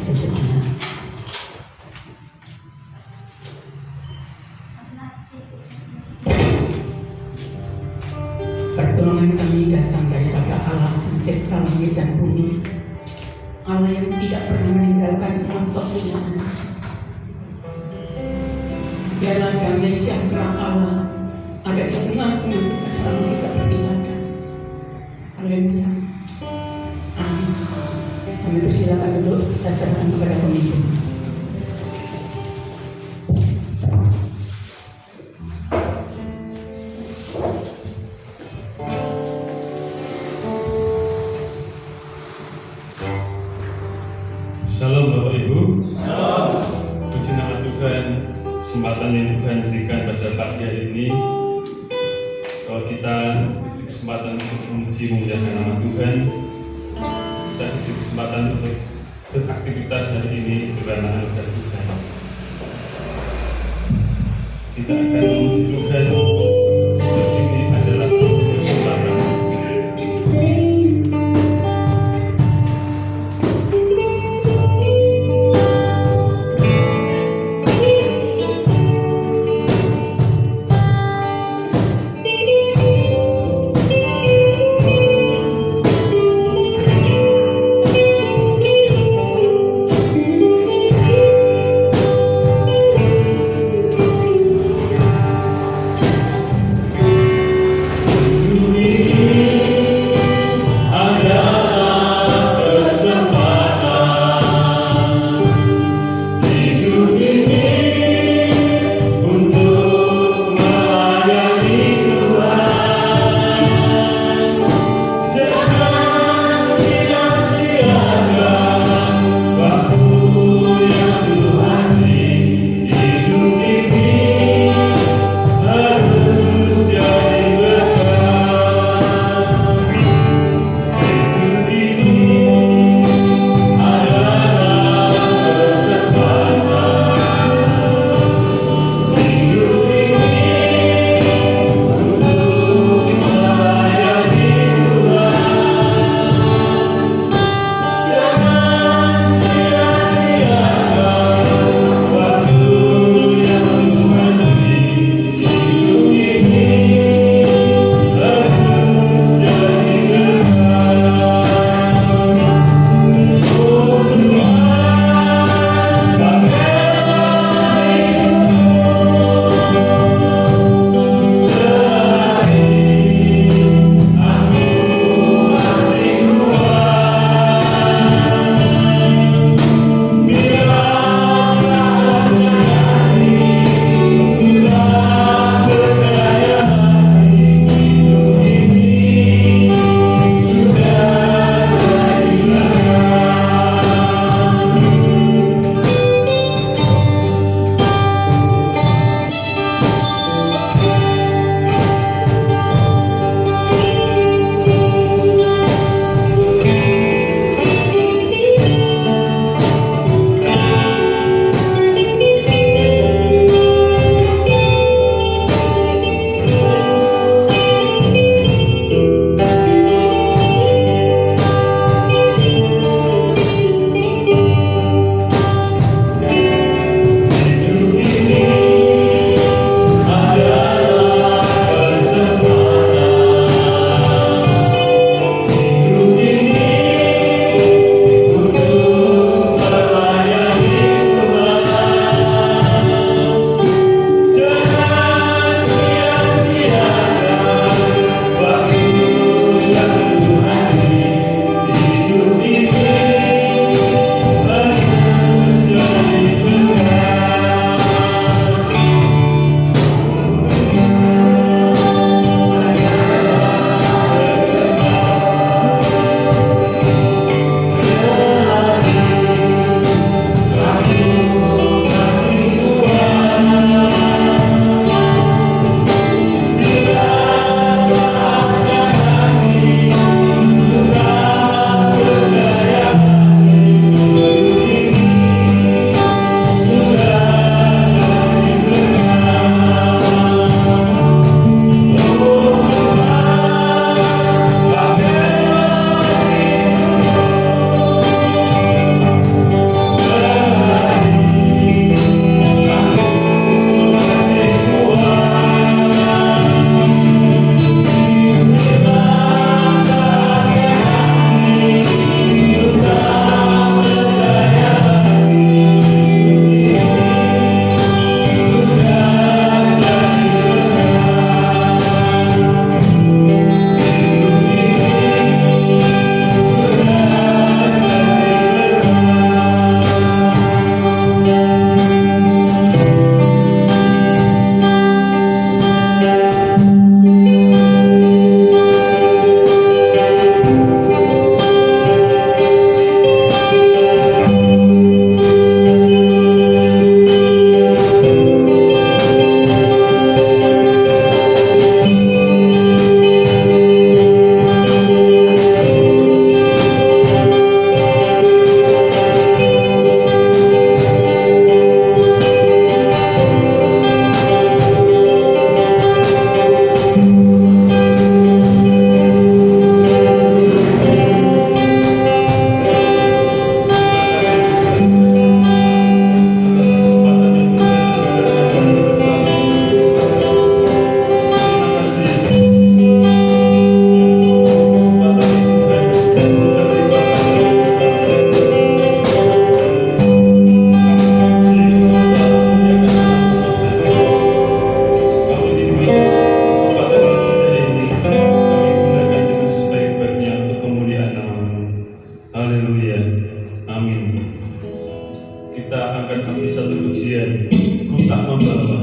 teduh sejenak. Pertolongan kami datang daripada Allah pencipta langit dan bumi, Allah yang tidak pernah meninggalkan umat pilihannya. Biarlah damai sejahtera Allah ada di tengah-tengah kita selama kita beribadah. Haleluya. Amin. Kami persilakan duduk, saya serahkan kepada pemimpin. Shalom Bapak Ibu. Shalom. Puji nama Tuhan, kesempatan yang Tuhan berikan pada pagi hari ini, bahwa kita diberi kesempatan untuk memuji memuliakan nama Tuhan. Kita diberi kesempatan untuk beraktivitas hari ini karena anugerah Tuhan. Kita akan memuji Tuhan. Ini adalah kesempatan. kita akan habis satu pujian, Ku Tak Membawa.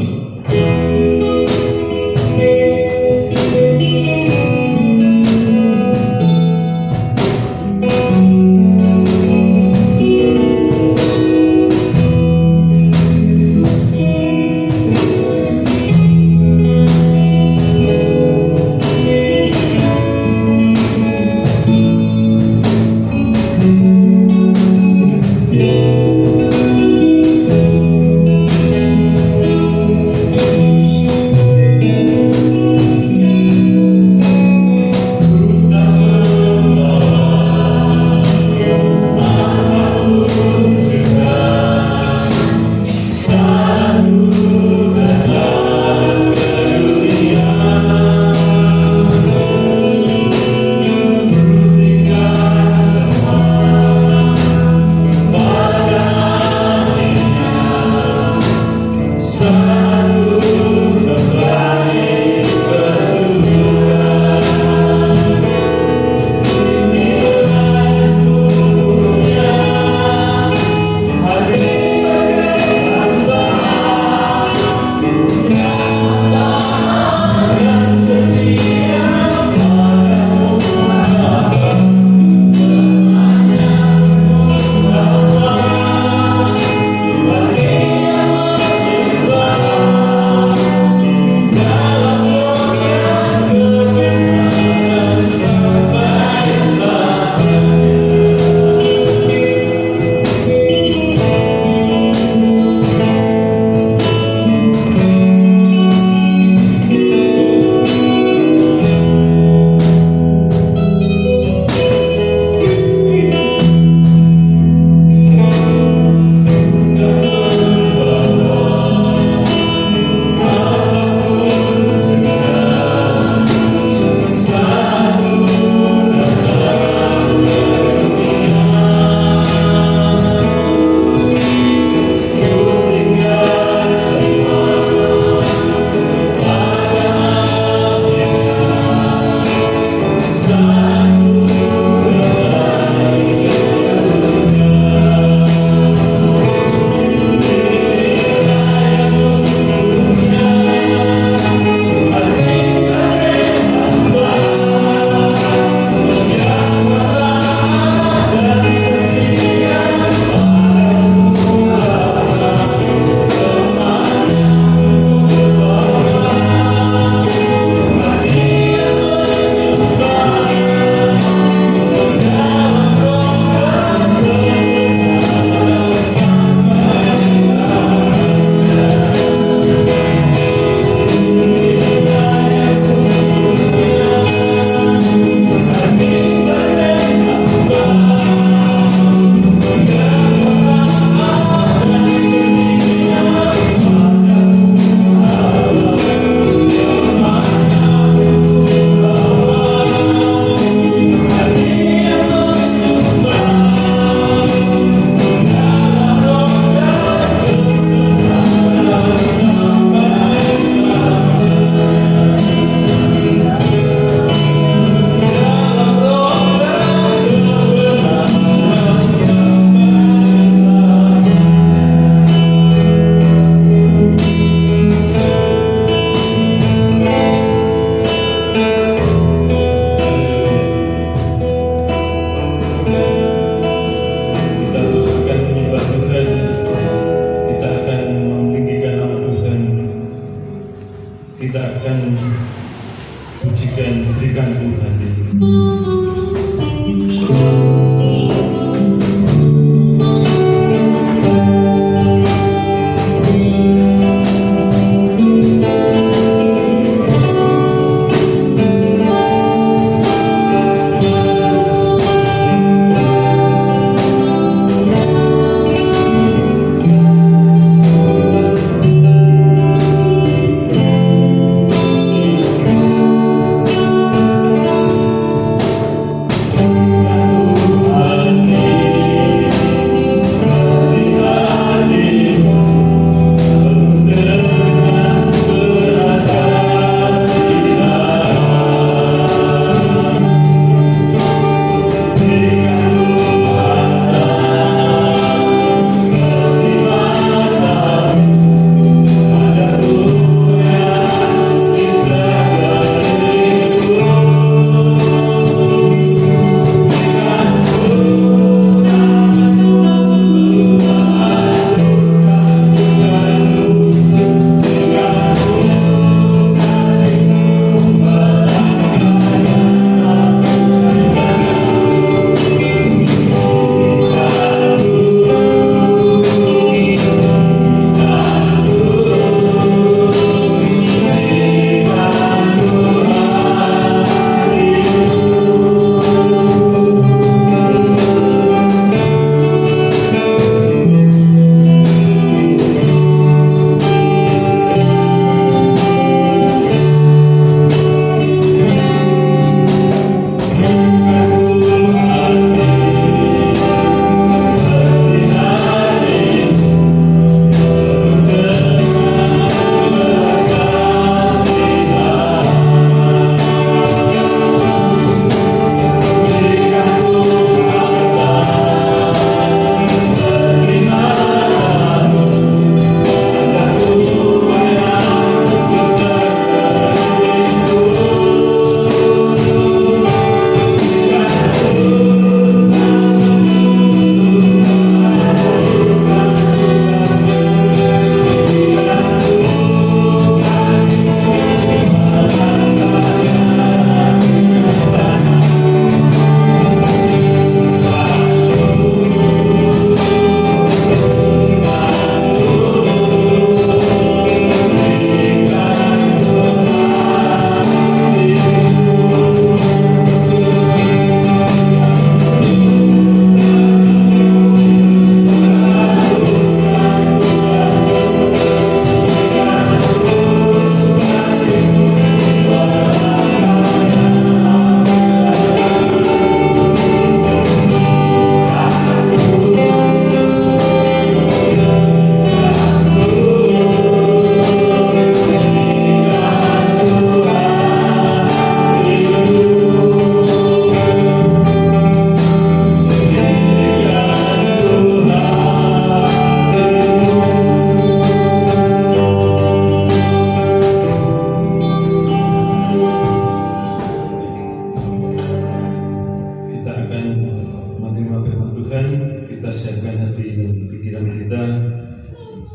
hati dan pikiran kita,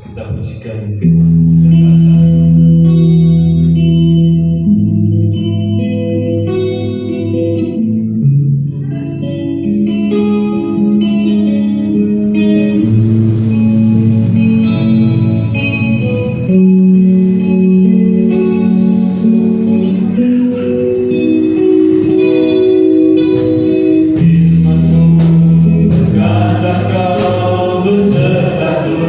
kita bersihkan firman berkata. Kau besertaku,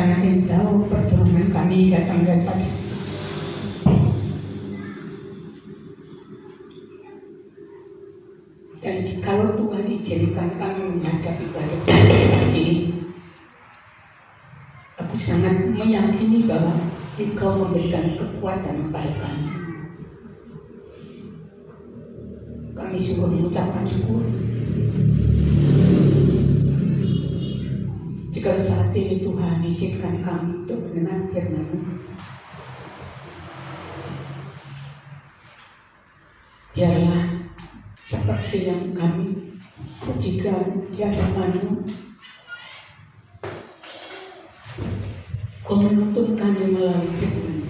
karena Engkau pertolongan kami datang daripada. Dan jikalau Tuhan izinkan kami menghadapi badai ini, aku sangat meyakini bahwa Engkau memberikan kekuatan kepada kami. Kami sungguh mengucapkan syukur. Jika saat ini Tuhan izinkan kami untuk mendengar firman-Mu, biarlah seperti yang kami pujikan di hadapan-Mu, Kau menuntun kami melalui firman.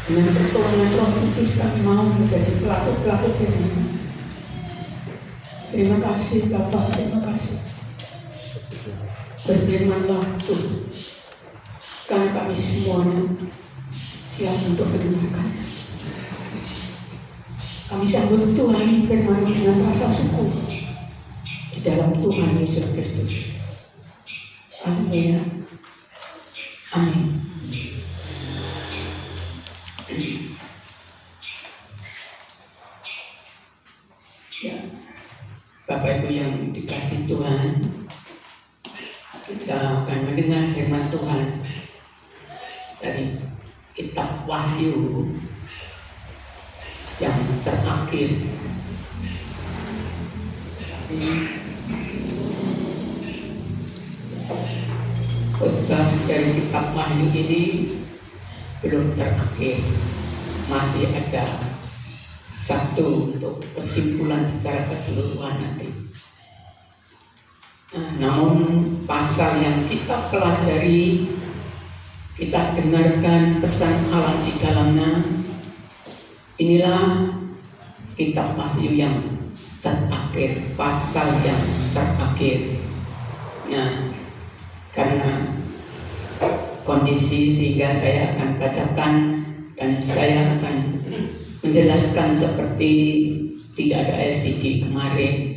Dengan pertolongan Roh Kudus kami mau menjadi pelaku-pelaku firman. Terima kasih Bapa, terima kasih. Berfirmanlah Tuhan, karena kami semuanya siap untuk mendengarkannya. Kami sambut Tuhan firman dengan rasa syukur di dalam Tuhan Yesus Kristus. Haleluya. Amin. Ya, Bapak Ibu yang dikasih Tuhan, kita akan mendengar firman Tuhan dari kitab Wahyu yang terakhir. Khotbah dari kitab Wahyu ini belum terakhir, masih ada satu untuk kesimpulan secara keseluruhan nanti. Namun pasal yang kita pelajari, kita dengarkan pesan Allah di dalamnya, inilah kitab Wahyu yang terakhir, pasal yang terakhir. Nah, karena kondisi sehingga saya akan bacakan dan saya akan menjelaskan seperti tidak ada LCD kemarin.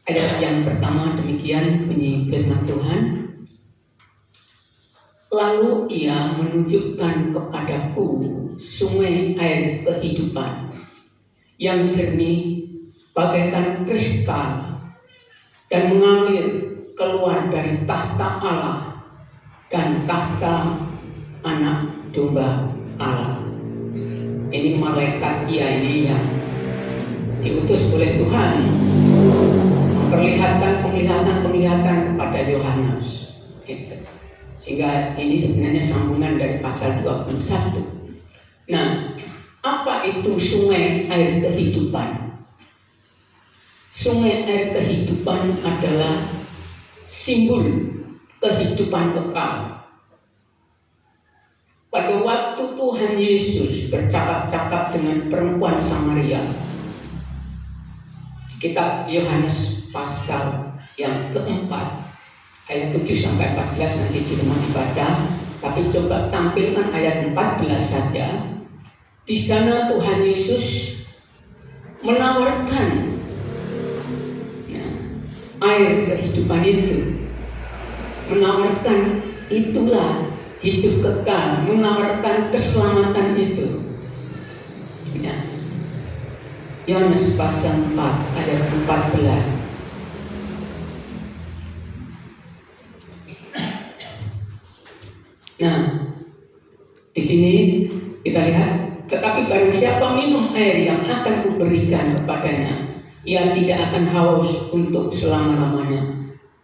Ayat yang pertama demikian bunyi firman Tuhan. Lalu ia menunjukkan kepadaku sungai air kehidupan yang jernih bagaikan kristal dan mengalir keluar dari tahta Allah dan tahta anak domba Allah. Ini malaikat ini yang diutus oleh Tuhan memperlihatkan penglihatan kepada Yohanes. Sehingga ini sebenarnya sambungan dari pasal 21. Nah, apa itu sungai air kehidupan? Sungai air kehidupan adalah simbol kehidupan kekal. Pada waktu Tuhan Yesus bercakap-cakap dengan perempuan Samaria, kitab Yohanes pasal yang keempat ayat 7-14 nanti di rumah dibaca, tapi coba tampilkan ayat 14 saja. Di sana Tuhan Yesus menawarkan air kehidupan itu, menawarkan itulah hidup kekal, menawarkan keselamatan itu. Ya. Yohanes pasal 4 ayat 14. Nah, di sini kita lihat, tetapi barang siapa minum air yang akan kuberikan kepadanya, ia tidak akan haus untuk selama-lamanya.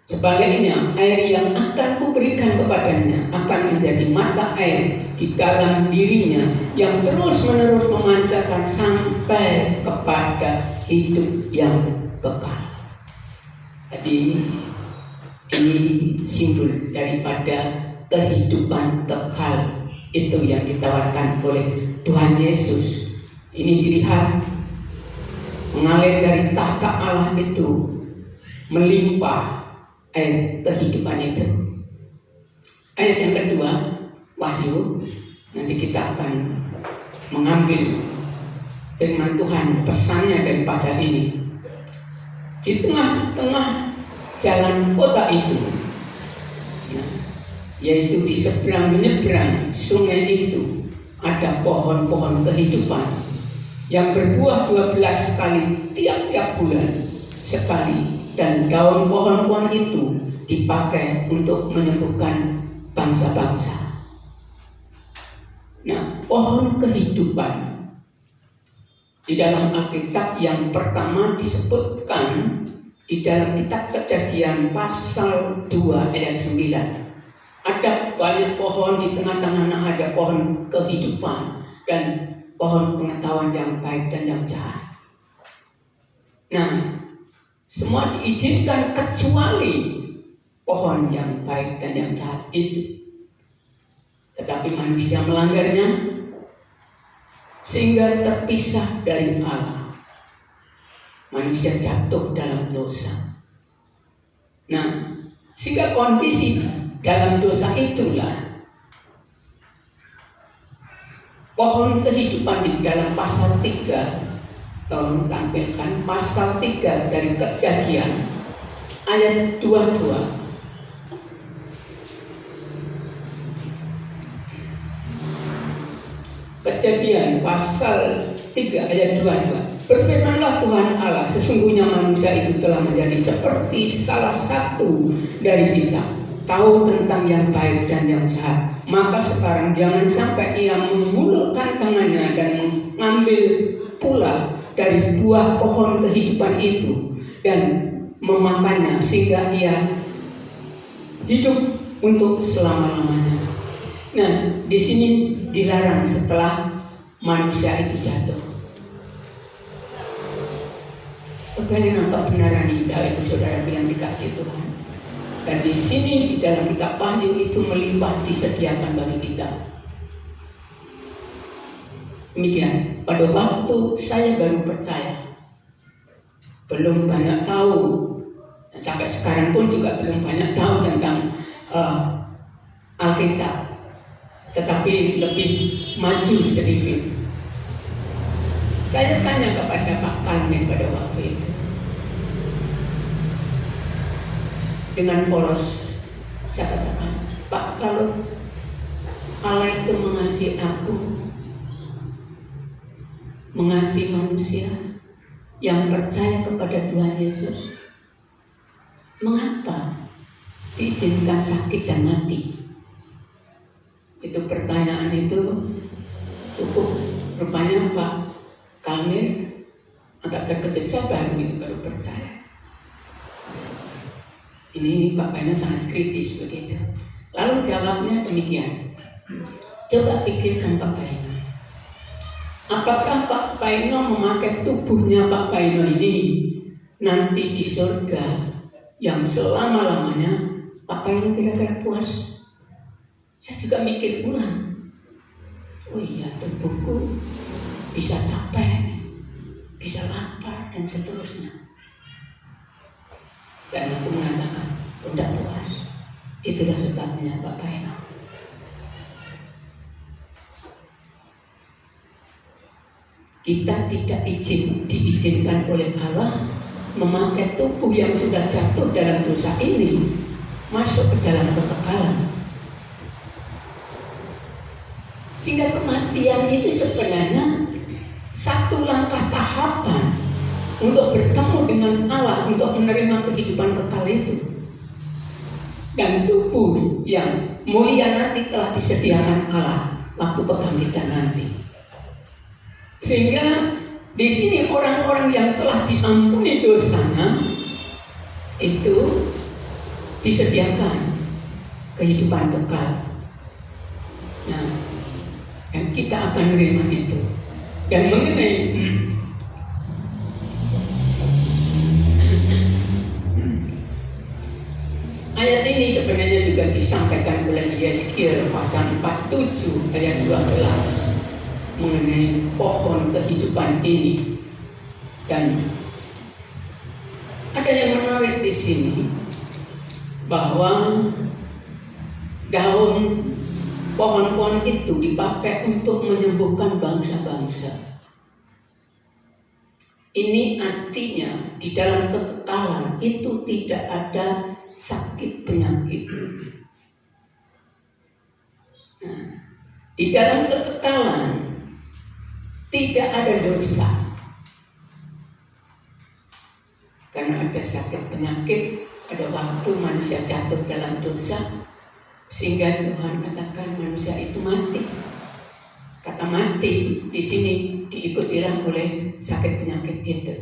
Sebaliknya, air yang akan kuberikan kepadanya akan menjadi mata air di dalam dirinya yang terus-menerus memancarkan sampai kepada hidup yang kekal. Jadi, ini simbol daripada kehidupan kekal itu yang ditawarkan oleh Tuhan Yesus. Ini dilihat mengalir dari tahta Allah itu, melimpah air kehidupan itu. Ayat yang kedua, Wahyu, nanti kita akan mengambil firman Tuhan, pesannya dari pasal ini. Di tengah-tengah jalan kota itu, nah, yaitu di seberang menyeberang sungai itu ada pohon-pohon kehidupan yang berbuah 12 kali tiap-tiap bulan sekali, dan daun pohon-pohon itu dipakai untuk menyembuhkan bangsa-bangsa. Nah, pohon kehidupan di dalam Alkitab yang pertama disebutkan di dalam kitab Kejadian pasal 2 ayat 9. Ada banyak pohon, di tengah-tengahnya ada pohon kehidupan dan pohon pengetahuan yang baik dan yang jahat. Nah, semua diizinkan kecuali pohon yang baik dan yang jahat itu. Tetapi manusia melanggarnya sehingga terpisah dari Allah. Manusia jatuh dalam dosa. Nah, sehingga kondisi dalam dosa itulah pohon kehidupan di dalam pasal 3. Tolong tampilkan pasal 3 dari Kejadian ayat 22. Kejadian pasal 3 ayat 22. Berfirmanlah Tuhan Allah, sesungguhnya manusia itu telah menjadi seperti salah satu dari kita, tahu tentang yang baik dan yang jahat. Maka sekarang jangan sampai ia memulurkan tangannya dan mengambil pula dari buah pohon kehidupan itu dan memakannya, sehingga ia hidup untuk selama-lamanya. Nah, di sini dilarang setelah manusia itu jatuh. Bagaimana kebenaran ini, Bapak Ibu Saudara yang dikasihi Tuhan? Dan di sini di dalam kitab Wahyu itu melimpah disediakan bagi kita. Demikian, pada waktu saya baru percaya, belum banyak tahu, dan sampai sekarang pun juga belum banyak tahu tentang Alkitab, tetapi lebih maju sedikit. Saya tanya kepada Pak Kalmen pada waktu itu, dengan polos saya katakan, Pak, kalau Allah itu mengasihi aku, mengasihi manusia yang percaya kepada Tuhan Yesus, mengapa diizinkan sakit dan mati? Itu pertanyaan itu cukup, rupanya Pak Kalmen agak terkejut. Saya baru percaya. Ini Bapak ini sangat kritis begitu. Lalu jawabnya demikian. Coba pikirkan Pak Paino, apakah Pak Paino memakai tubuhnya Pak Paino ini nanti di surga yang selama-lamanya, Pak Paino kira-kira puas? Saya juga mikir ulang. Oh iya, tubuhku bisa capek, bisa lapar dan seterusnya. Dan aku mengatakan, tidak puas. Itulah sebabnya Pak Paino. Kita tidak diizinkan oleh Allah memakai tubuh yang sudah jatuh dalam dosa ini masuk ke dalam kekekalan. Sehingga kematian itu sebenarnya satu langkah tahapan untuk bertemu dengan Allah, untuk menerima kehidupan kekal itu. Dan tubuh yang mulia nanti telah disediakan Allah waktu kebangkitan nanti. Sehingga di sini orang-orang yang telah diampuni dosanya itu disediakan kehidupan kekal. Nah, dan kita akan menerima itu. Dan mengenai ayat ini sebenarnya juga disampaikan oleh Yeskiel pasal 47 ayat 12 mengenai pohon kehidupan ini. Dan ada yang menarik di sini bahwa daun pohon-pohon itu dipakai untuk menyembuhkan bangsa-bangsa. Ini artinya di dalam kekekalan kekekalan itu tidak ada sakit penyakit. Nah, di dalam kekekalan tidak ada dosa. Karena ada sakit penyakit, ada waktu manusia jatuh dalam dosa, sehingga Tuhan katakan manusia itu mati. Kata mati di sini diikutilah oleh sakit penyakit itu.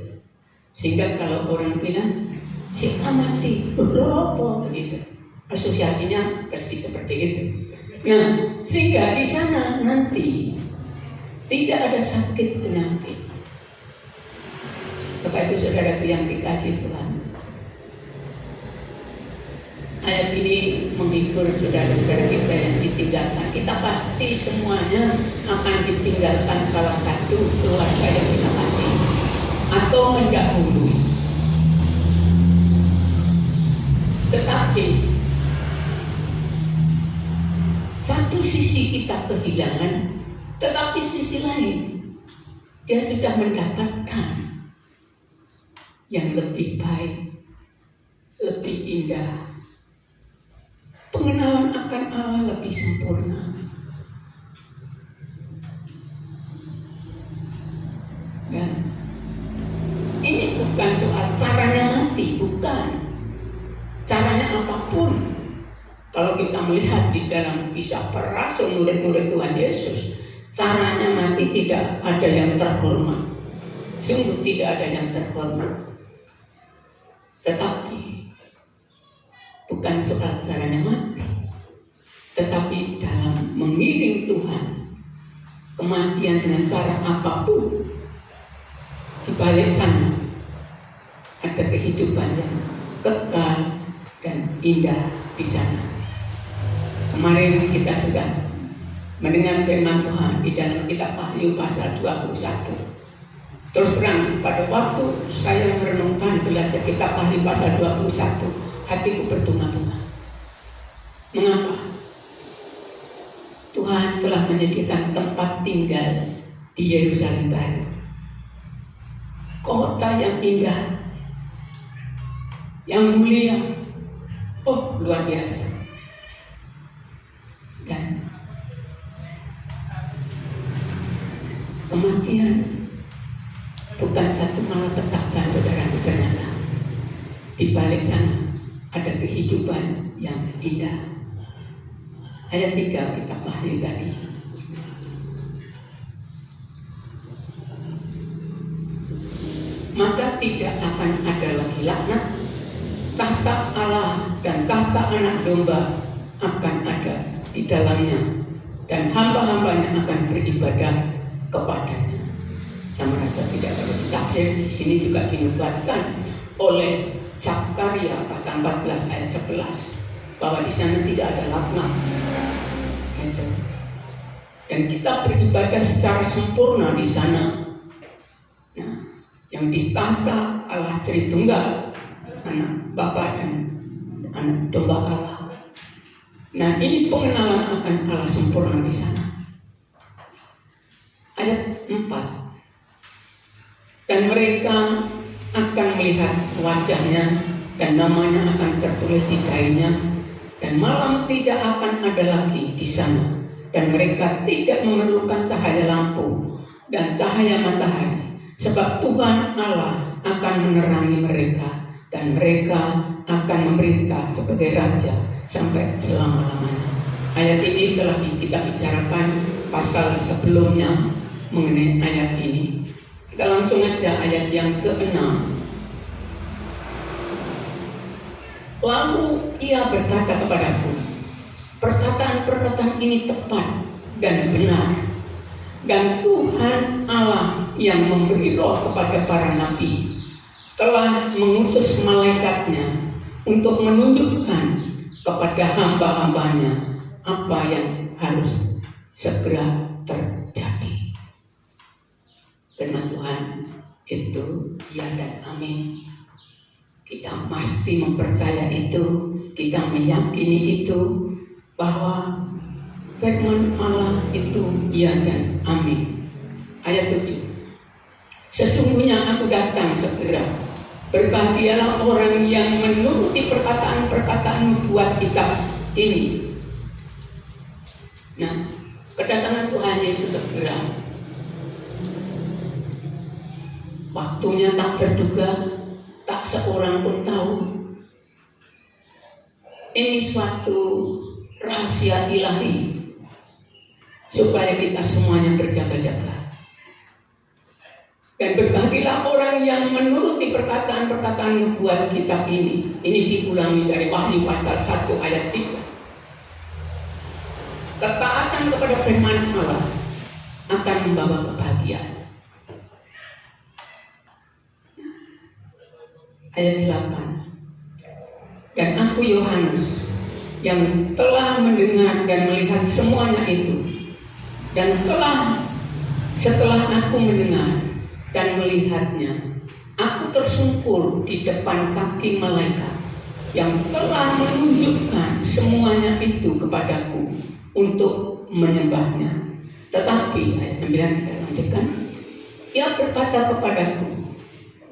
Sehingga kalau orang bilang si A mati, loh begitu. Asosiasinya pasti seperti itu. Nah, sehingga di sana nanti tidak ada sakit penyakit. Bapak Ibu Saudaraku yang dikasihi Tuhan, ayat ini menghibur saudara-saudara kita yang ditinggalkan. Kita pasti semuanya akan ditinggalkan salah satu keluarga yang kita kasih atau mendahului. Tetapi satu sisi kita kehilangan, tetapi sisi lain dia sudah mendapatkan yang lebih baik, lebih indah. Pengenalan akan Allah lebih sempurna. Dan ini bukan soal caranya mati, bukan. Caranya apapun. Kalau kita melihat di dalam kisah para rasul murid-murid Tuhan Yesus, caranya mati tidak ada yang terhormat. Sungguh tidak ada yang terhormat. Tetapi bukan soal caranya mati, tetapi dalam mengiring Tuhan, kematian dengan cara apapun, di balik sana ada kehidupan yang kekal dan indah di sana. Kemarin kita sudah mendengar firman Tuhan di dalam kitab Wahyu pasal 21. Terus terang, pada waktu saya merenungkan belajar kitab Wahyu pasal 21, hatiku berbunga-bunga. Mengapa? Tuhan telah menyediakan tempat tinggal di Yerusalem baru. Kota yang indah, yang mulia, luar biasa. Dan kematian bukan satu malapetaka, saudaraku, ternyata. Di balik sana ada kehidupan yang indah. Ayat 3 kitab Wahyu tadi. Maka tidak akan ada lagi laknat. Tahta Allah dan tahta Anak Domba akan ada di dalamnya, dan hamba-hambanya akan beribadah kepadanya. Saya merasa tidak perlu ditafsir, di sini juga dinubuatkan oleh Zakaria pasal 14 ayat 11 bahwa di sana tidak ada laknat. Dan kita beribadah secara sempurna di sana. Nah, yang ditata Allah Tritunggal, Anak Bapa dan Anak Domba Allah. Nah, ini pengenalan akan Allah sempurna di sana. Ayat 4. Dan mereka akan melihat wajahnya, dan namanya akan tertulis di dahinya, dan malam tidak akan ada lagi di sana, dan mereka tidak memerlukan cahaya lampu dan cahaya matahari, sebab Tuhan Allah akan menerangi mereka, dan mereka akan memerintah sebagai raja sampai selama-lamanya. Ayat ini telah kita bicarakan pasal sebelumnya mengenai ayat ini. Kita langsung aja ayat yang ke-6. Lalu ia berkata kepadaku, perkataan-perkataan ini tepat dan benar, dan Tuhan Allah yang memberi roh kepada para nabi telah mengutus malaikatnya untuk menunjukkan kepada hamba-hambanya apa yang harus segera terjadi. Firman Tuhan itu ya dan amin. Kita pasti mempercaya itu, kita meyakini itu, bahwa firman Allah itu ya dan amin. Ayat 7. Sesungguhnya aku datang segera, Berbahagialah orang yang menuruti perkataan-perkataan nubuat kitab ini. Nah, kedatangan Tuhan Yesus segera. Waktunya tak terduga, tak seorang pun tahu. Ini suatu rahasia ilahi supaya kita semuanya berjaga-jaga. Dan berbahagialah orang yang menuruti perkataan-perkataan nubuat kitab ini. Ini diulangi dari Wahyu pasal 1 ayat 3. Ketaatan kepada firman Allah akan membawa kebahagiaan. Ayat 8. Dan aku Yohanes yang telah mendengar dan melihat semuanya itu, dan setelah aku mendengar dan melihatnya, aku tersungkur di depan kaki malaikat yang telah menunjukkan semuanya itu kepadaku untuk menyembahnya. Tetapi ayat 9 kita lanjutkan. Ia berkata kepadaku,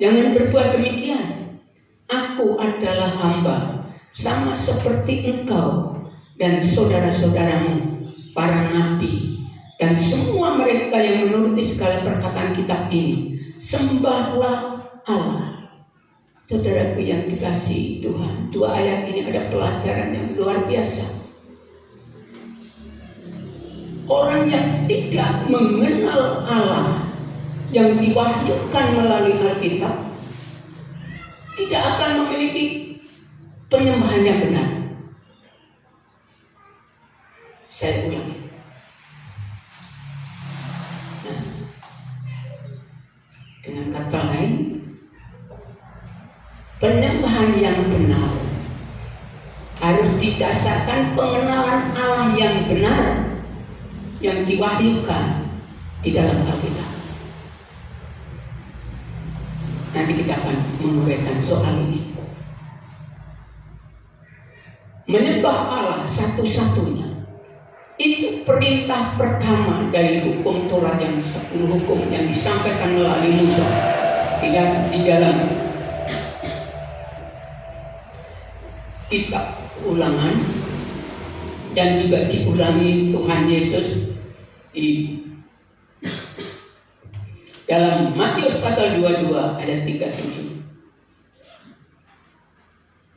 jangan berbuat demikian. Aku adalah hamba sama seperti engkau dan saudara-saudaramu, para nabi, dan semua mereka yang menuruti segala perkataan kitab ini. Sembahlah Allah. Saudaraku yang dikasihi Tuhan, 2 ayat ini ada pelajaran yang luar biasa. Orang yang tidak mengenal Allah yang diwahyukan melalui Alkitab tidak akan memiliki penyembahan yang benar. Saya ulangi. Nah, dengan kata lain, penyembahan yang benar harus didasarkan pengenalan Allah yang benar yang diwahyukan di dalam Alkitab. Nanti kita akan menguraikan soal ini. Menyembah Allah satu-satunya itu perintah pertama dari hukum Taurat yang 10 hukum yang disampaikan melalui Musa di dalam kitab Ulangan, dan juga diulangi Tuhan Yesus di dalam Matius pasal 22 ayat 37.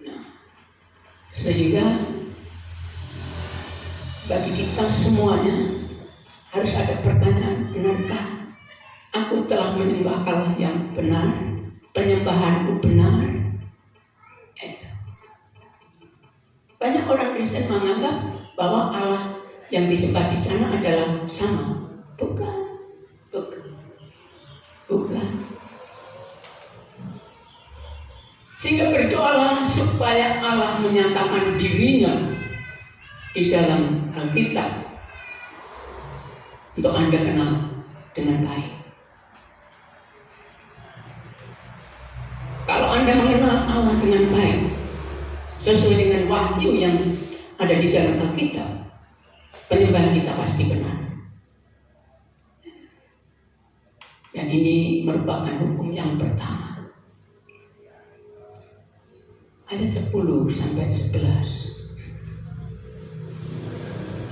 Nah, sehingga bagi kita semuanya harus ada pertanyaan, benarkah aku telah menyembah Allah yang benar? Penyembahanku benar? Banyak orang Kristen menganggap bahwa Allah yang disembah di sana adalah sama. Bukan. Sehingga berdoalah supaya Allah menyatakan dirinya di dalam Alkitab untuk Anda kenal dengan baik. Kalau Anda mengenal Allah dengan baik sesuai dengan wahyu yang ada di dalam Alkitab, penyembahan kita pasti benar. Dan ini merupakan hukum yang pertama. Ayat 10 sampai 11.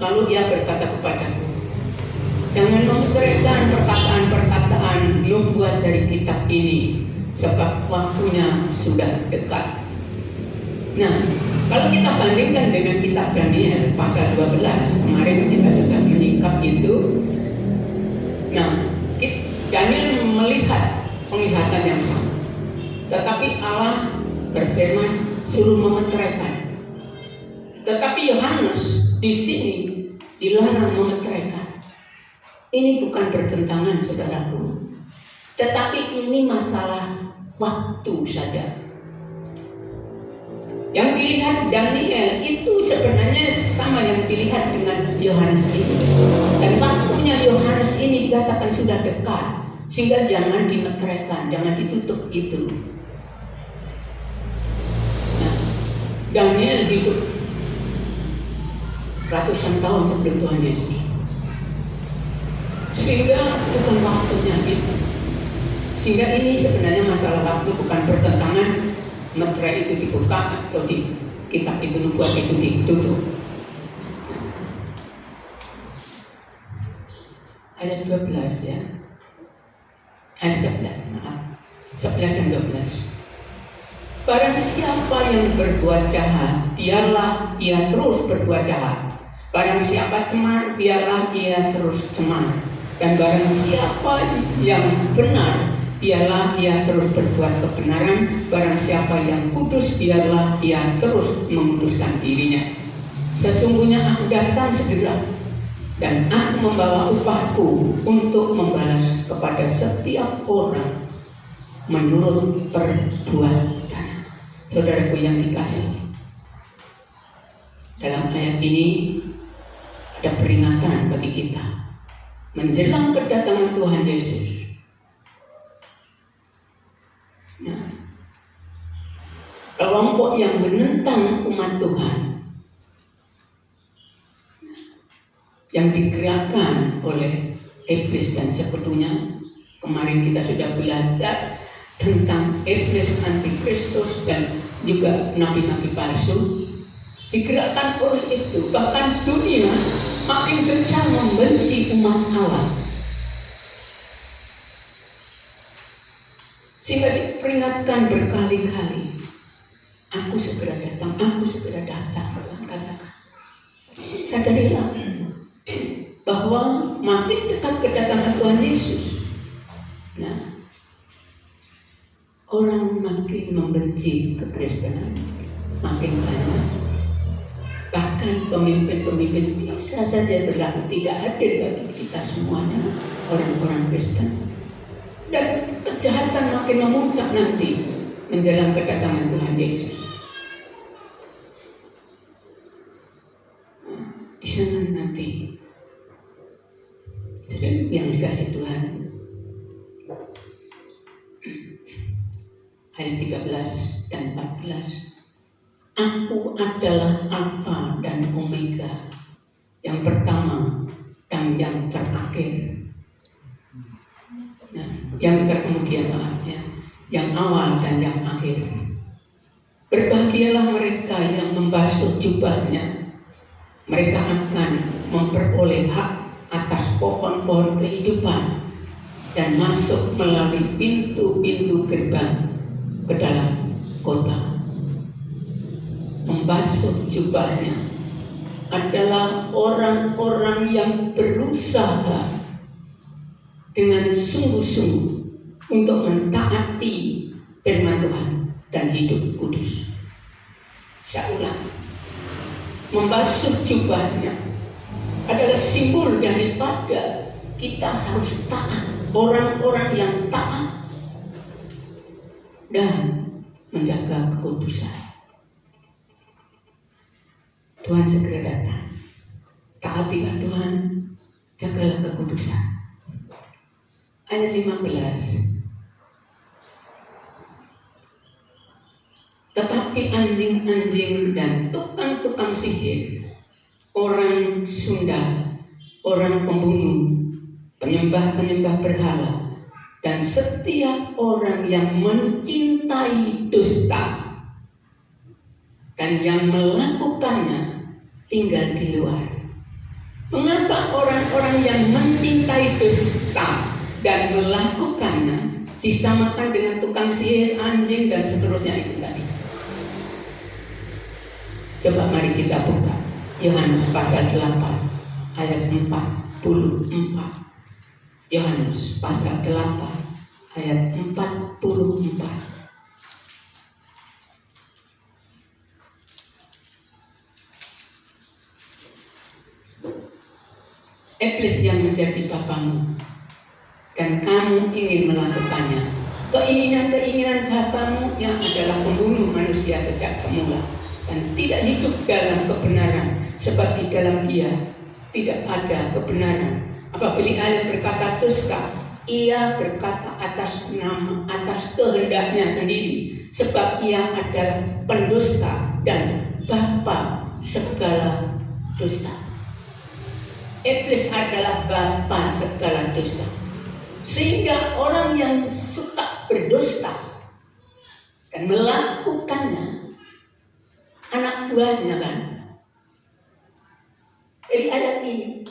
Lalu ia berkata kepadaku, jangan memutarkan perkataan-perkataan nubuat dari kitab ini, sebab waktunya sudah dekat. Nah, kalau kita bandingkan dengan kitab Daniel pasal 12, kemarin kita sudah menyingkap itu. Nah, Daniel melihat penglihatan yang sama, tetapi Allah berfirman suruh memeteraikan. Tetapi Yohanes di sini dilarang memeteraikan. Ini bukan bertentangan, saudaraku, tetapi ini masalah waktu saja. Yang dilihat Daniel itu sebenarnya sama yang dilihat dengan Yohanes ini. Dan waktunya Yohanes ini dikatakan sudah dekat, sehingga jangan dimeteraikan, jangan ditutup itu. Nah, Daniel hidup ratusan tahun sebelum Tuhan Yesus, sehingga bukan waktunya itu. Sehingga ini sebenarnya masalah waktu, bukan bertentangan meterai itu dibuka atau di kitab itu nubuat itu ditutup. Nah, ayat 12 ya. Ayat 11, maaf. 11 dan 12. Barang siapa yang berbuat jahat, biarlah ia terus berbuat jahat. Barang siapa cemar, biarlah ia terus cemar. Dan barang siapa yang benar, biarlah ia terus berbuat kebenaran. Barang siapa yang kudus, biarlah ia terus menguduskan dirinya. Sesungguhnya aku datang segera, dan aku membawa upahku untuk membalas kepada setiap orang menurut perbuatan. Saudaraku yang dikasihi, dalam ayat ini ada peringatan bagi kita menjelang kedatangan Tuhan Yesus. Nah, kelompok yang menentang umat Tuhan, yang digerakkan oleh iblis dan sekutunya. Kemarin kita sudah belajar tentang iblis, antikristus, dan juga nabi-nabi palsu, digerakkan oleh itu. Bahkan dunia makin gencar membenci umat Allah, sehingga diperingatkan berkali-kali, aku segera datang, aku segera datang. Tuhan katakan, sadarilah bahwa makin dekat kedatangan Tuhan Yesus, nah, orang makin membenci kekristenan, makin banyak. Bahkan pemimpin-pemimpin bisa saja berlaku tidak adil bagi kita semuanya, orang-orang Kristen. Dan kejahatan makin memuncak nanti menjelang kedatangan Tuhan Yesus. Nah, di sana nanti, sering yang dikasih Tuhan, ayat 13 dan 14. Aku adalah Alfa dan Omega, yang pertama dan yang terakhir. Nah, yang kemudian maafnya, yang awal dan yang akhir. Berbahagialah mereka yang membasuh jubahnya. Mereka akan memperoleh hak atas pohon-pohon kehidupan dan masuk melalui pintu-pintu gerbang ke dalam kota. Membasuh jubahnya adalah orang-orang yang berusaha dengan sungguh-sungguh untuk mentaati firman Tuhan dan hidup kudus. Saya ulang, membasuh jubahnya adalah simbol daripada kita harus taat, orang-orang yang taat dan menjaga kekudusan. Tuhan segera datang. Taatilah Tuhan, jagalah kekudusan. Ayat 15. Tetapi anjing-anjing dan tukang-tukang sihir, orang Sunda, orang pembunuh, penyembah-penyembah berhala, dan setiap orang yang mencintai dusta dan yang melakukannya tinggal di luar. Mengapa orang-orang yang mencintai dusta dan melakukannya disamakan dengan tukang sihir, anjing, dan seterusnya itu tadi? Coba mari kita buka Yohanes pasal 8 ayat 44. Yohanes pasal 8 ayat 44. Iblis yang menjadi bapamu dan kamu ingin melakukannya. Keinginan-keinginan bapamu yang adalah pembunuh manusia sejak semula dan tidak hidup dalam kebenaran, sebab di dalam dia tidak ada kebenaran. Apabila ia berkata dusta, ia berkata atas kehendaknya sendiri, sebab ia adalah pendusta dan bapa segala dusta. Iblis adalah bapa segala dusta. Sehingga orang yang suka berdusta dan melakukannya, anak buahnya kan. Jadi ayat ini,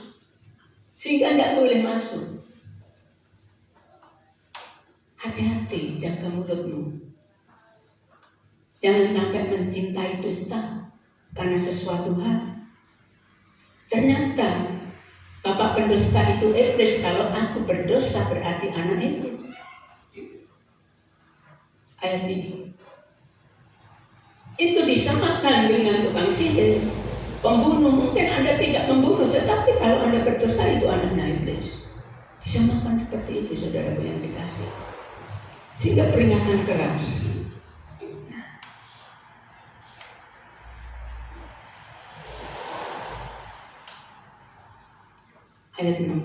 sehingga tidak boleh masuk. Hati-hati, jaga mulutmu. Jangan sampai mencintai dusta karena sesuatu hal. Ternyata bapak pendusta itu iblis. Kalau aku berdosa berarti anak iblis. Ayat ini itu disamakan dengan tukang sihir, pembunuh. Mungkin Anda tidak membunuh, tetapi kalau Anda berdosa itu anaknya iblis. Disamakan seperti itu, saudaraku yang dikasih. Sehingga peringatan keras. Ayat 16.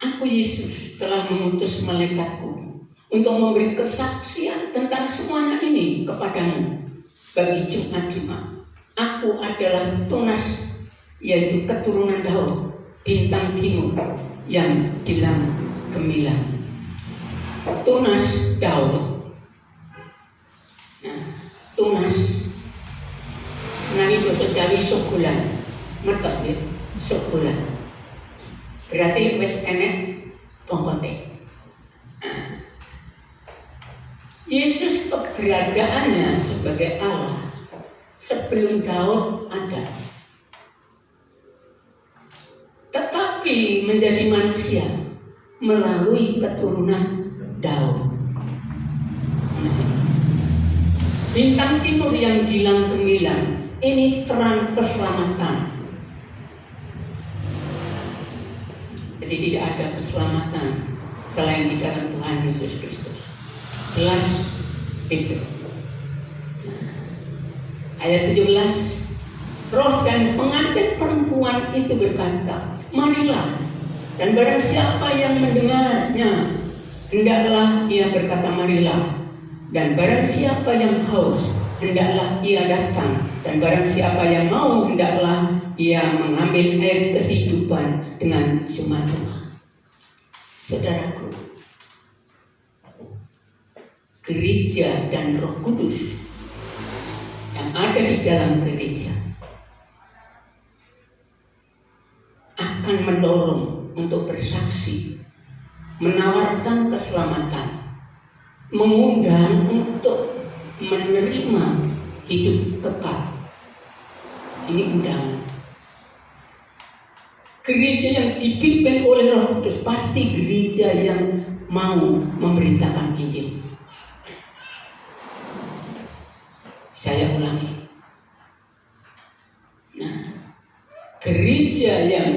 Aku Yesus telah mengutus malaikatku untuk memberi kesaksian tentang semuanya ini kepadamu bagi Jumat-Jumat. Aku adalah Tunas, yaitu keturunan Daud, bintang timur yang gilang gemilang. Tunas Daud. Nah, Tunas nami basa Jawi sogulan. Ngertos nggih? Sogulan. Berarti wis enek bongkote. Yesus keberadaannya sebagai Allah sebelum Daud ada. Tetapi menjadi manusia melalui keturunan Daud. Bintang timur yang gilang gemilang, ini terang keselamatan. Jadi tidak ada keselamatan selain di dalam Tuhan Yesus Kristus. Jelas itu. Ayat 17. Roh dan pengantin perempuan itu berkata, marilah, dan barang siapa yang mendengarnya, hendaklah ia berkata marilah, dan barang siapa yang haus, hendaklah ia datang, dan barang siapa yang mau, hendaklah ia mengambil air kehidupan dengan cuma-cuma. Saudaraku, gereja dan Roh Kudus yang ada di dalam gereja akan mendorong untuk bersaksi, menawarkan keselamatan, mengundang untuk menerima hidup kekal. Ini undangan. Gereja yang dipimpin oleh Roh Kudus pasti gereja yang mau memberitakan Injil. Saya ulangi. Nah, gereja yang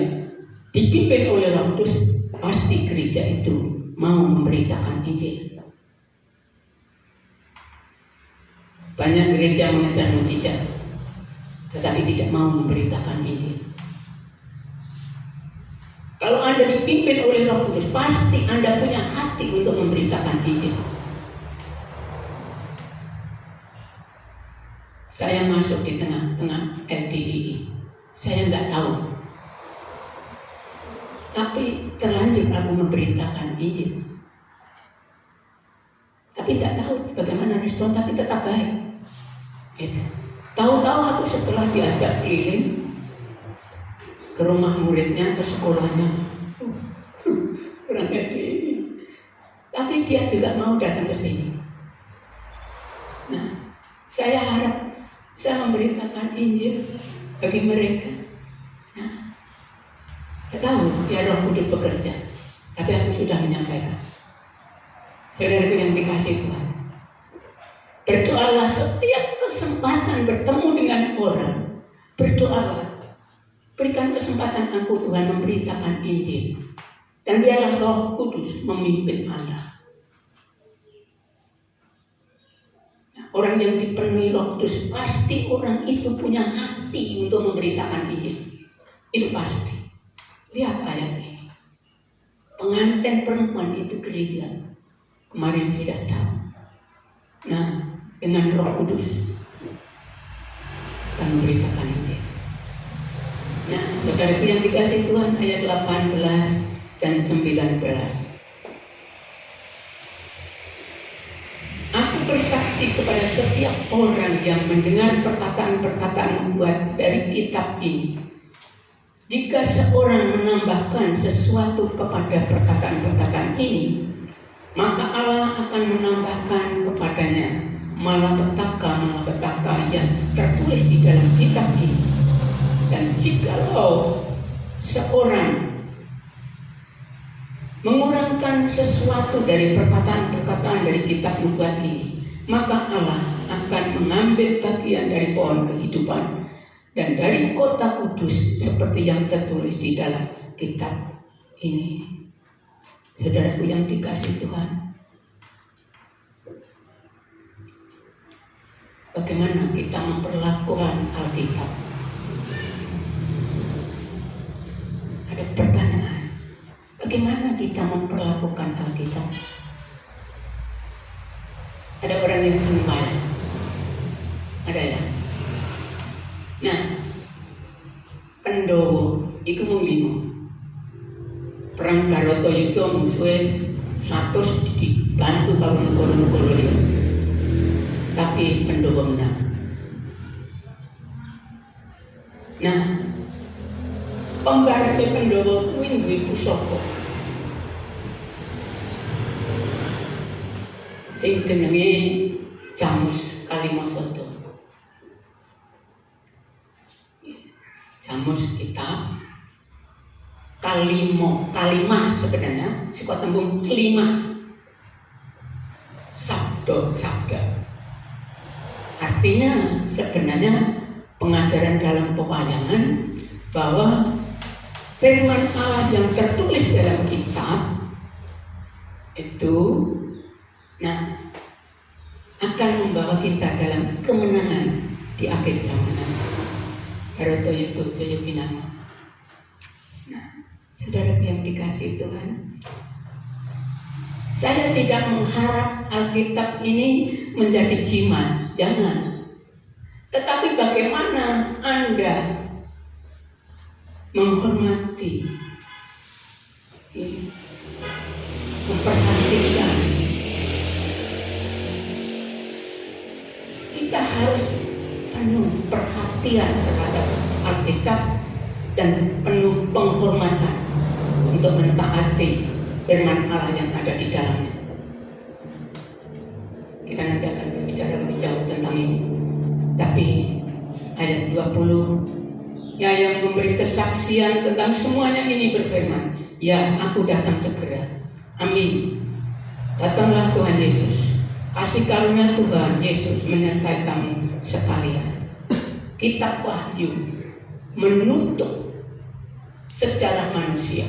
dipimpin oleh Roh Kudus pasti gereja itu mau memberitakan Injil. Banyak gereja mengejar mujizat, tetapi tidak mau memberitakan Injil. Kalau Anda dipimpin oleh Roh Kudus, pasti Anda punya hati untuk memberitakan Injil. Saya masuk di tengah-tengah LDII, saya nggak tahu, tapi terlanjur aku memberitakan Injil. Tapi tidak tahu bagaimana respon, tapi tetap baik. Gitu. Tahu-tahu aku setelah diajak keliling ke rumah muridnya, ke sekolahnya, kurang LDII. Tapi dia juga mau datang ke sini. Nah, saya harap saya memberitakan Injil bagi mereka. Nah, saya tahu biar Roh Kudus bekerja, tapi aku sudah menyampaikan. Saudaraku yang dikasihi Tuhan, berdoalah setiap kesempatan bertemu dengan orang. Berdoalah, berikan kesempatan aku Tuhan memberitakan Injil, dan biarlah Roh Kudus memimpin Anda. Orang yang dipenuhi Roh Kudus pasti orang itu punya hati untuk memberitakan Injil. Itu pasti. Lihat ayat ini. Pengantin perempuan itu gereja. Kemarin saya tahu. Nah, dengan Roh Kudus akan memberitakan Injil. Nah, Saudaraku yang dikasih Tuhan, ayat 18 dan 19. Aku bersaksi kepada setiap orang yang mendengar perkataan-perkataan nubuat dari kitab ini. Jika seorang menambahkan sesuatu kepada perkataan-perkataan ini, maka Allah akan menambahkan kepadanya malapetaka yang tertulis di dalam kitab ini. Dan jikalau seorang mengurangkan sesuatu dari perkataan-perkataan dari kitab nubuat ini, maka Allah akan mengambil bagian dari pohon kehidupan dan dari kota kudus seperti yang tertulis di dalam kitab ini. Saudaraku yang dikasihi Tuhan, bagaimana kita memperlakukan Alkitab? Ada pertanyaan, bagaimana kita memperlakukan Alkitab? Ada orang yang sembahyang, ada ya. Nah, Pendowo iku mung 5. Perang Bharatayuda musuhe 100 dibantu karo negara-negara liya. Tapi Pendowo menang. Nah, pembarepe Pendowo kuwi duwe pusaka sing jenenge Jamus Kalimasada. Jamus kita kalimah sebenarnya saka tembung kelima sabda. Artinya sebenarnya pengajaran dalam pewayangan bahwa firman Allah yang tertulis dalam kitab itu akan membawa kita dalam kemenangan di akhir zaman nanti. Bharatayuda Jaya Pinangan. Saudaraku yang dikasihi Tuhan, saya tidak mengharap Alkitab ini menjadi jimat, jangan. Tetapi bagaimana Anda menghormati, memperhatikan. Kita harus penuh perhatian terhadap Alkitab dan penuh penghormatan untuk mentaati firman Allah yang ada di dalamnya. Kita nanti akan berbicara lebih jauh tentang ini. Tapi ayat 20 yang memberi kesaksian tentang semuanya ini berfirman, ya, aku datang segera. Amin. Datanglah Tuhan Yesus. Kasih karunia Tuhan Yesus menyertai kamu sekalian. Kitab Wahyu menutup sejarah manusia.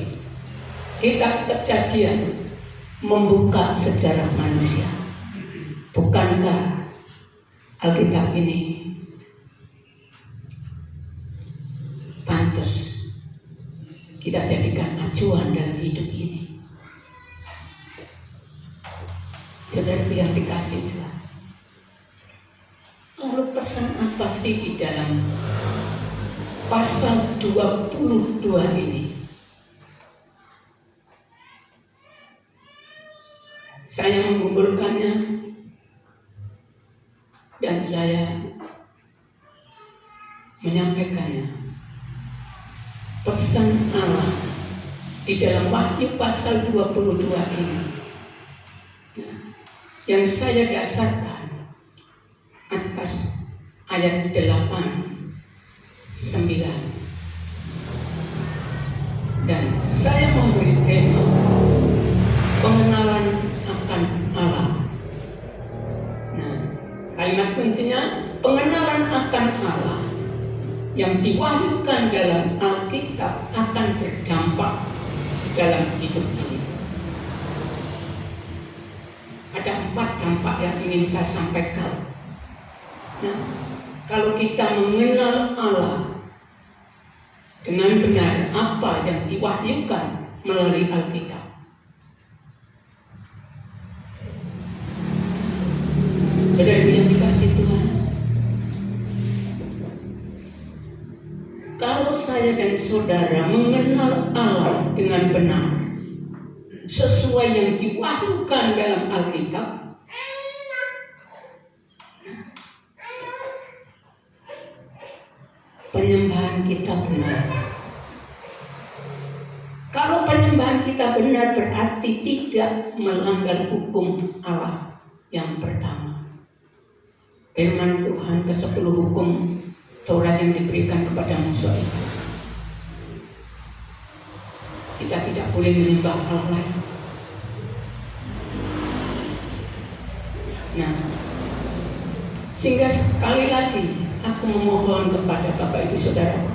Kitab Kejadian membuka sejarah manusia. Bukankah Alkitab ini pantas kita jadikan acuan dalam hidup ini? Saudaraku yang dikasihi Tuhan, lalu pesan apa sih di dalam pasal 22 ini? Saya menggumulkannya dan saya menyampaikannya. Pesan Allah di dalam Wahyu pasal 22 ini yang saya dasarkan atas ayat 8, 9, dan saya memberi tema pengenalan akan Allah. Kalimat kuncinya pengenalan akan Allah yang diwahyukan dalam Alkitab akan berdampak dalam hidup ini. Ada 4 dampak yang ingin saya sampaikan. Kalau kita mengenal Allah dengan benar apa yang diwahyukan melalui Alkitab, saudara yang dikasihi Tuhan, kalau saya dan saudara mengenal Allah dengan benar sesuai yang diwahyukan dalam Alkitab, penyembahan kita benar. Kalau penyembahan kita benar berarti tidak melanggar hukum Allah yang pertama. Firman Tuhan ke-10 hukum Taurat yang diberikan kepada Musa itu. Kita tidak boleh menyembah Allah lain. Nah, sehingga sekali lagi aku memohon kepada Bapak Ibu Saudaraku,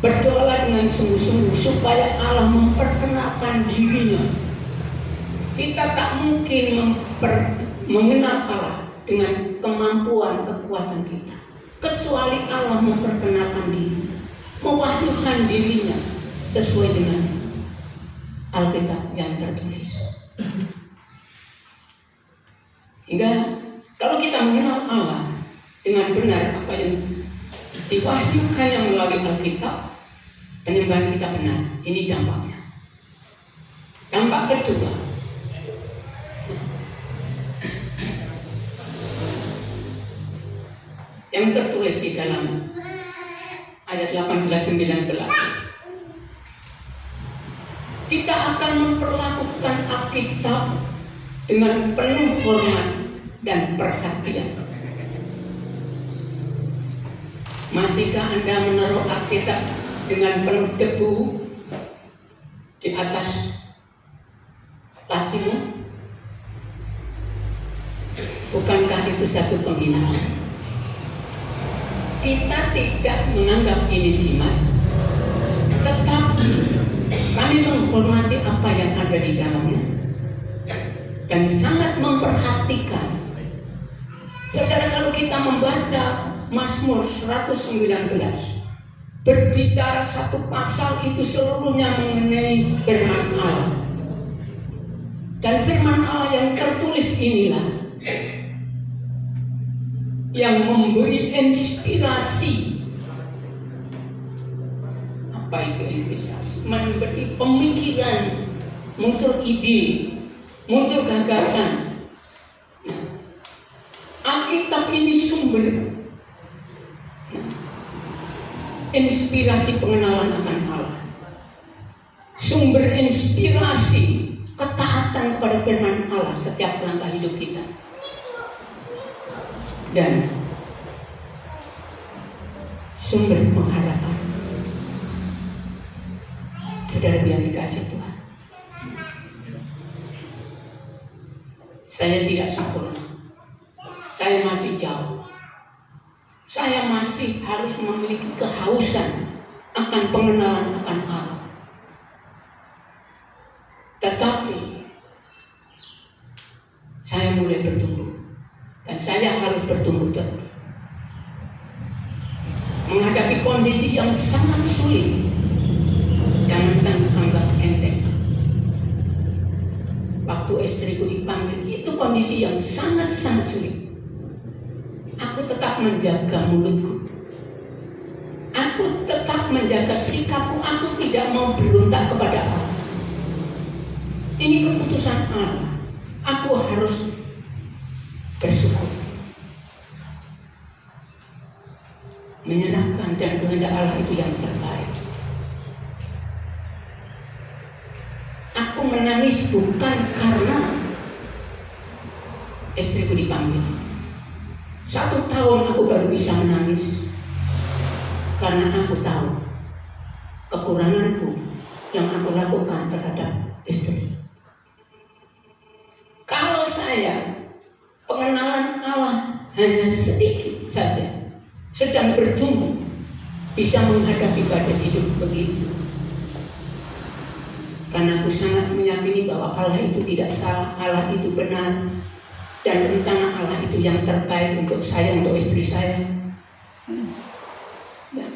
berdoalah dengan sungguh-sungguh supaya Allah memperkenalkan dirinya. Kita tak mungkin mengenal Allah dengan kemampuan kekuatan kita, kecuali Allah memperkenalkan diri, mewahyukan dirinya sesuai dengan Alkitab yang tertulis. Sehingga kalau kita mengenal Allah dengan benar apa yang diwahyukannya melalui Alkitab, penyembahan kita benar. Ini dampaknya. Dampak kedua, yang tertulis di dalam ayat 18-19, kita akan memperlakukan Alkitab dengan penuh hormat dan perhatian. Masihkah Anda menaruh Alkitab dengan penuh debu di atas lacimu? Bukankah itu satu penghinaan? Kita tidak menganggap ini jimat, tetapi kami menghormati apa yang ada di dalamnya dan sangat memperhatikan. Saudara, kalau kita membaca Mazmur 119, berbicara satu pasal itu seluruhnya mengenai firman Allah. Dan firman Allah yang tertulis inilah yang memberi inspirasi. Apa itu inspirasi? Memberi pemikiran, muncul ide, muncul gagasan. Nah, Alkitab ini sumber inspirasi pengenalan akan Allah, sumber inspirasi ketaatan kepada firman Allah setiap langkah hidup kita, dan sumber pengharapan. Saudara yang dikasih Tuhan, saya tidak sempurna, saya masih jauh. Saya masih harus memiliki kehausan akan pengenalan akan Allah. Tetapi saya mulai bertumbuh dan saya harus bertumbuh terus. Menghadapi kondisi yang sangat sulit, jangan sampai anggap enteng. Waktu istriku dipanggil, itu kondisi yang sangat-sangat sulit. Aku tetap menjaga mulutku. Aku tetap menjaga sikapku. Aku tidak mau berontak kepada Allah. Ini keputusan Allah. Aku harus bersyukur, menyerahkan, dan kehendak Allah itu yang terbaik. Aku menangis bukan karena istriku dipanggil. 1 tahun aku baru bisa menangis karena aku tahu kekuranganku yang aku lakukan terhadap istri. Kalau saya pengenalan Allah hanya sedikit saja, sedang bertumbuh, bisa menghadapi badai hidup begitu. Karena aku sangat meyakini bahwa Allah itu tidak salah, Allah itu benar, dan rencana Allah itu yang terbaik untuk saya, untuk istri saya. Dan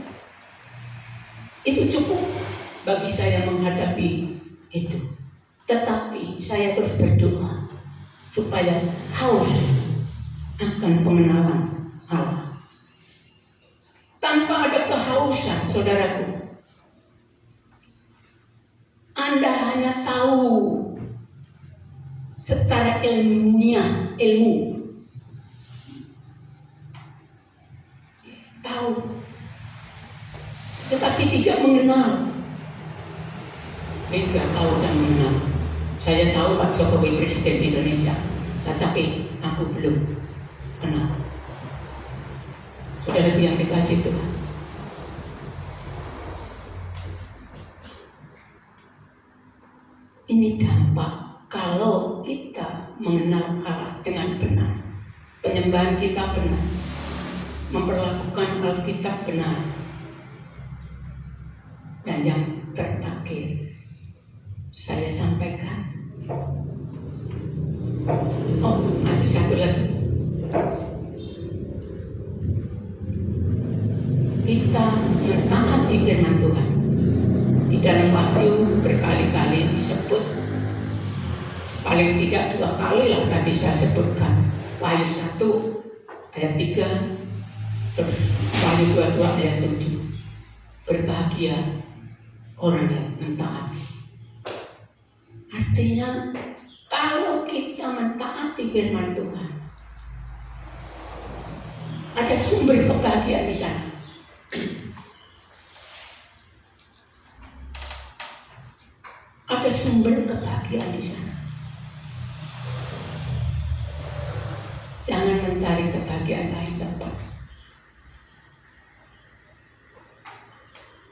itu cukup bagi saya menghadapi itu. Tetapi saya terus berdoa supaya haus akan pengenalan Allah. Tanpa ada kehausan, saudaraku, secara ilmu tahu, tetapi tidak mengenal. Beda tahu dan mengenal. Saya tahu Pak Jokowi Presiden Indonesia, tetapi aku belum kenal. Saudara yang dikasih Tuhan, ini dampak kalau kita mengenal Allah dengan benar, penyembahan kita benar, memperlakukan Alkitab benar. Dan yang terakhir saya sampaikan, masih satu lagi, kita mentaati firman Tuhan. Di dalam Wahyu berkali-kali disebut, paling tidak 2 kali lah tadi saya sebutkan. Wahyu 1 ayat 3, terus Wahyu 22 ayat 7. Berbahagia orang yang mentaati. Artinya kalau kita mentaati firman Tuhan, ada sumber kebahagiaan di sana. Ada sumber kebahagiaan di sana. Jangan mencari kebahagiaan lain tempat.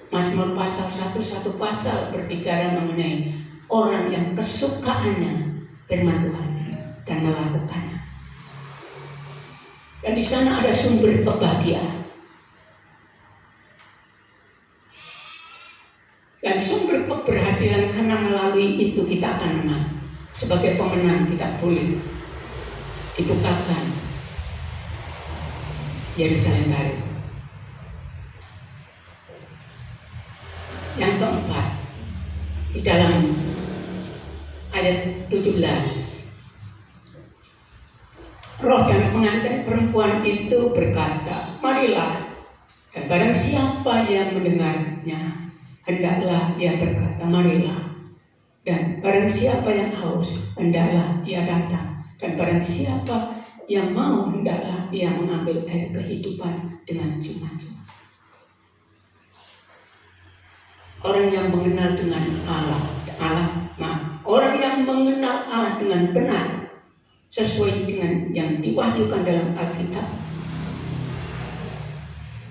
Mazmur pasal 1 pasal berbicara mengenai orang yang kesukaannya firman Tuhan dan melakukannya. Dan di sana ada sumber kebahagiaan. Dan sumber keberhasilan, karena melalui itu kita akan menang. Sebagai pemenang kita boleh dibukakan Yerusalem baru. Yang keempat, di dalam ayat 17, roh dan pengantin perempuan itu berkata, marilah, dan barang siapa yang mendengarnya, hendaklah ia berkata, marilah. Dan barang siapa yang haus, hendaklah ia datang. Dan barang siapa yang mau, hendaklah ia mengambil air kehidupan dengan cuma-cuma. Orang yang mengenal dengan orang yang mengenal Allah dengan benar, sesuai dengan yang diwahyukan dalam Alkitab,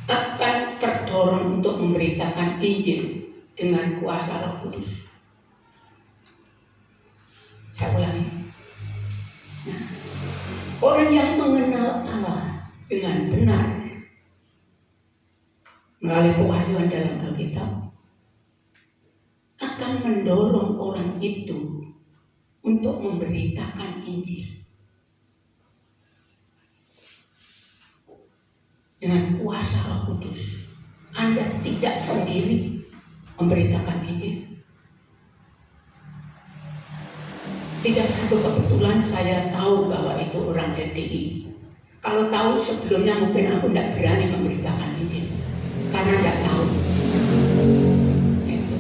akan terdorong untuk memberitakan Injil dengan kuasa Roh Kudus. Saya ulangi. Orang yang mengenal Allah dengan benar melalui pewahyuan dalam Alkitab akan mendorong orang itu untuk memberitakan Injil dengan kuasa Roh Kudus. Anda tidak sendiri memberitakan Injil. Tidak satu kebetulan saya tahu bahwa itu orang LDI. Kalau tahu sebelumnya mungkin aku tidak berani memberitakan Injil, karena tidak tahu. Itu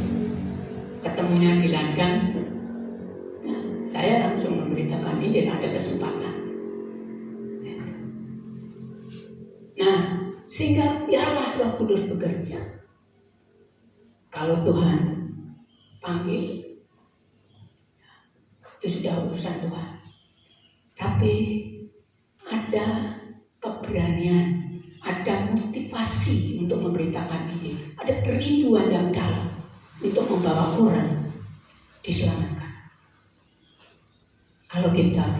ketemunya di ladang, nah, saya langsung memberitakan Injil, ada kesempatan. Itu. Nah, sehingga biarlah Roh Kudus bekerja. Kalau Tuhan panggil, itu sudah urusan Tuhan. Tapi ada keberanian, ada motivasi untuk memberitakan Injil, ada kerinduan yang dalam untuk membawa orang diselamatkan. Kalau kita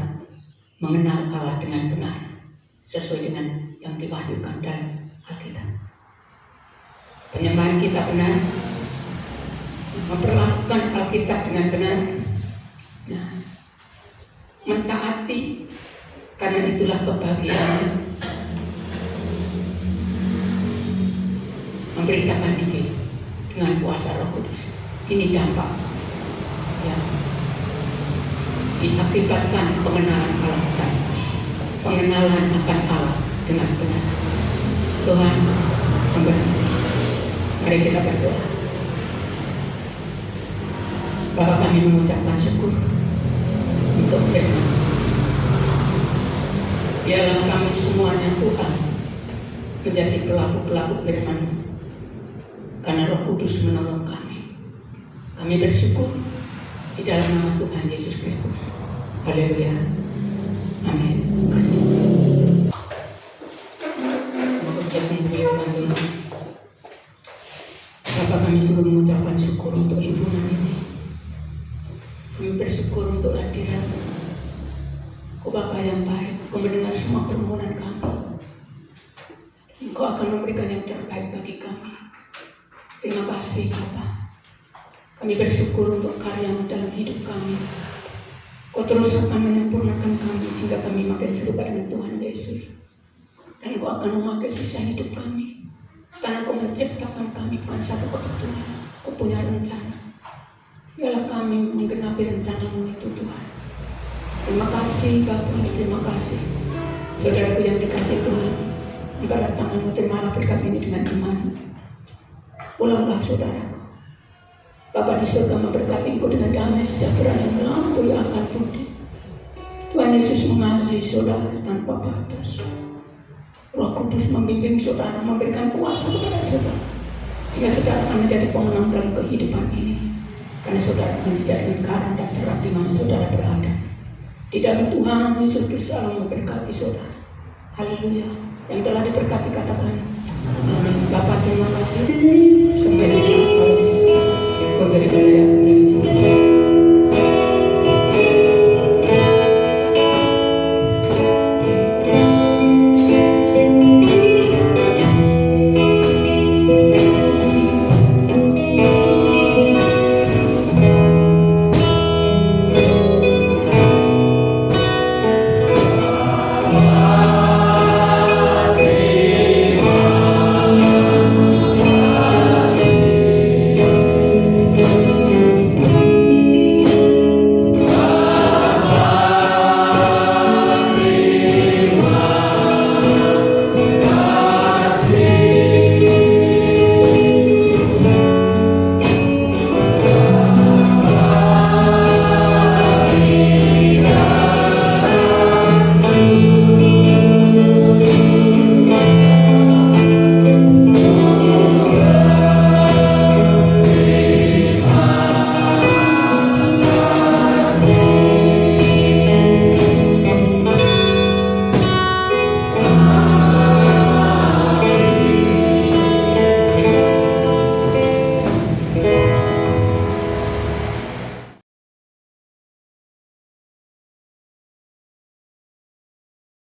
mengenal Allah dengan benar, sesuai dengan yang diwahyukan dalam Alkitab, penyembahan kita benar, memperlakukan Alkitab dengan benar, mentaati, karena itulah kebahagiaan, memberitakan Injil dengan kuasa Roh Kudus. Ini dampak yang diakibatkan pengenalan Allah dan pengenalan akan Allah dengan benar. Tuhan memberkati. Mari kita berdoa. Bapa, kami mengucapkan syukur untuk firman Biarlah kami semuanya Tuhan menjadi pelaku-pelaku firman-Mu, karena Roh Kudus menolong kami. Kami bersyukur di dalam nama Tuhan Yesus Kristus. Haleluya. Amin. Terima kasih. Semoga kita memuliakan Tuhan. Bapak, kami sungguh mengucapkan syukur untuk himpunan ini. Kami bersyukur untuk hadirat Kau Bapa yang baik. Kau mendengar semua permohonan kami. Engkau akan memberikan yang terbaik bagi kami. Terima kasih Bapa. Kami bersyukur untuk karya-Mu dalam hidup kami. Kau terus akan menyempurnakan kami sehingga kami makin serupa dengan Tuhan Yesus. Dan Kau akan memakai sisa hidup kami. Karena Kau menciptakan kami bukan satu kebetulan. Kau punya rencana. Biarlah kami menggenapi rencana-Mu itu Tuhan. Terima kasih Bapa, terima kasih. Saudaraku yang dikasih Tuhan, Engkau datang, terimalah berkat ini dengan iman. Pulanglah saudaraku. Bapa di surga memberkati engkau dengan damai sejahtera yang melampaui akal budi. Tuhan Yesus mengasihi saudara tanpa batas. Roh Kudus membimbing saudara, memberikan kuasa kepada saudara, sehingga saudara akan menjadi pemenang dalam kehidupan ini. Karena saudara akan dijadikan karang dan terang di mana saudara berada. Di dalam Tuhan Yesus Kristus selalu memberkati saudara. Haleluya. Yang telah diberkati katakan amin. Bapak terima kasih. Sampai di sana.